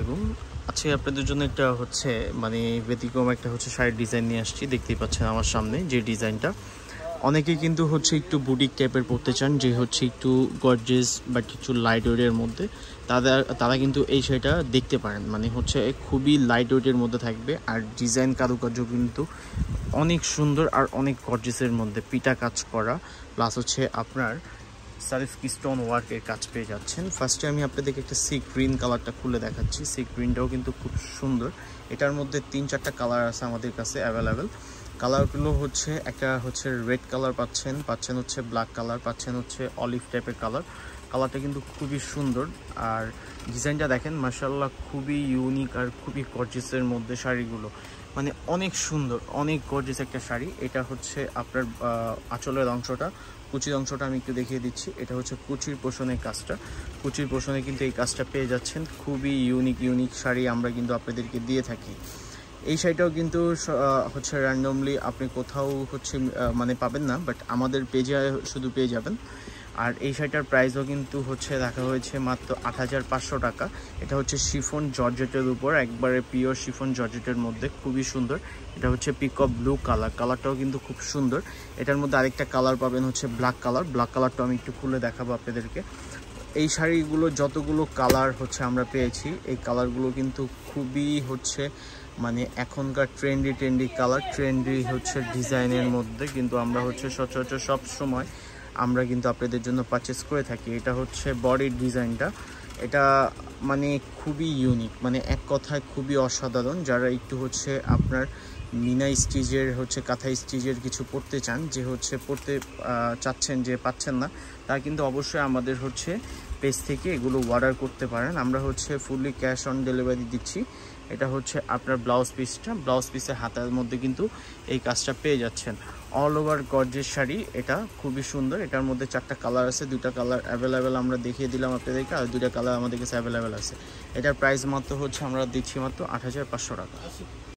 এবং আজকে আপনাদের জন্য একটা হচ্ছে মানে ব্যতিক্রম একটা হচ্ছে শাড়ির ডিজাইন নিয়ে আসছি। দেখতেই পাচ্ছেন আমার সামনে যে ডিজাইনটা, অনেকেই কিন্তু হচ্ছে একটু বুটিক টাইপের পরতে চান, যে হচ্ছে একটু গর্জিয়াস বা কিছু লাইট ওয়েটের মধ্যে, তারা কিন্তু এই শাড়িটা দেখতে পারেন। মানে হচ্ছে খুবই লাইট ওয়েটের মধ্যে থাকবে, আর ডিজাইন কারুকার্য কিন্তু অনেক সুন্দর আর অনেক গর্জিয়াসের মধ্যে পিটা কাজ করা, প্লাস হচ্ছে আপনার সারিফ স্টোন ওয়ার্কের কাজ পেয়ে যাচ্ছেন। ফার্স্টে আমি আপনাদেরকে একটা সি গ্রিন কালারটা খুলে দেখাচ্ছি। সি গ্রিনটাও কিন্তু খুব সুন্দর। এটার মধ্যে 3-4টা কালার আছে আমাদের কাছে অ্যাভেলেবেল। কালারগুলো হচ্ছে একটা হচ্ছে রেড কালার পাচ্ছেন হচ্ছে ব্ল্যাক কালার, পাচ্ছেন হচ্ছে অলিভ টাইপের কালারটা কিন্তু খুবই সুন্দর। আর ডিজাইনটা দেখেন মাশাআল্লাহ, খুবই ইউনিক আর খুবই গর্জিয়াসের মধ্যে শাড়িগুলো, মানে অনেক সুন্দর, অনেক গর্জিয়াস একটা শাড়ি। এটা হচ্ছে আপনার আঁচলের অংশটা, কুচির অংশটা আমি একটু দেখিয়ে দিচ্ছি। এটা হচ্ছে কুচির পোষণের কাজটা, কুচির পোষণে কিন্তু এই কাজটা পেয়ে যাচ্ছেন। খুবই ইউনিক শাড়ি আমরা কিন্তু আপনাদেরকে দিয়ে থাকি। এই শাড়িটাও কিন্তু হচ্ছে র্যান্ডমলি আপনি কোথাও হচ্ছে মানে পাবেন না, বাট আমাদের পেজে শুধু পেয়ে যাবেন। আর এই শাড়িটার প্রাইসও কিন্তু হচ্ছে রাখা হয়েছে মাত্র ৮৫০০ টাকা। এটা হচ্ছে শিফন জর্জেটের উপর, একবারে পিওর শিফন জর্জেটের মধ্যে, খুবই সুন্দর। এটা হচ্ছে পিকক ব্লু কালারটাও কিন্তু খুব সুন্দর। এটার মধ্যে আরেকটা কালার পাবেন হচ্ছে ব্ল্যাক কালারটা আমি একটু খুলে দেখাবো আপনাদেরকে। এই শাড়িগুলো যতগুলো কালার হচ্ছে আমরা পেয়েছি, এই কালারগুলো কিন্তু খুবই হচ্ছে মানে এখনকার ট্রেন্ডি কালার, ট্রেন্ডি হচ্ছে ডিজাইনের মধ্যে কিন্তু আমরা হচ্ছে সচরাচর সব সময় আমরা কিন্তু আপনাদের জন্য পারচেস করে থাকি। এটা হচ্ছে বডির ডিজাইনটা, এটা মানে খুবই ইউনিক, মানে এক কথায় খুবই অসাধারণ। যারা একটু হচ্ছে আপনার মিনা স্টিচের হচ্ছে কাঁথা স্টিচের কিছু পড়তে চান, যে হচ্ছে পড়তে চাচ্ছেন যে পাচ্ছেন না, তারা কিন্তু অবশ্যই আমাদের হচ্ছে পেজ থেকে এগুলো অর্ডার করতে পারেন। আমরা হচ্ছে ফুললি ক্যাশ অন ডেলিভারি দিচ্ছি। এটা হচ্ছে আপনার ব্লাউজ পিসের হাতার মধ্যে কিন্তু এই কাজটা পেয়ে যাচ্ছেন। অল ওভার গর্জিয়াস শাড়ি, এটা খুবই সুন্দর। এটার মধ্যে 4টা কালার আছে, 2টা কালার অ্যাভেলেবেল আমরা দেখিয়ে দিলাম আপনাদেরকে, আর 2টা কালার আমাদের কাছে অ্যাভেলেবেল আছে। এটার প্রাইস মাত্র হচ্ছে আমরা দিচ্ছি মাত্র ৮৫০০ টাকা।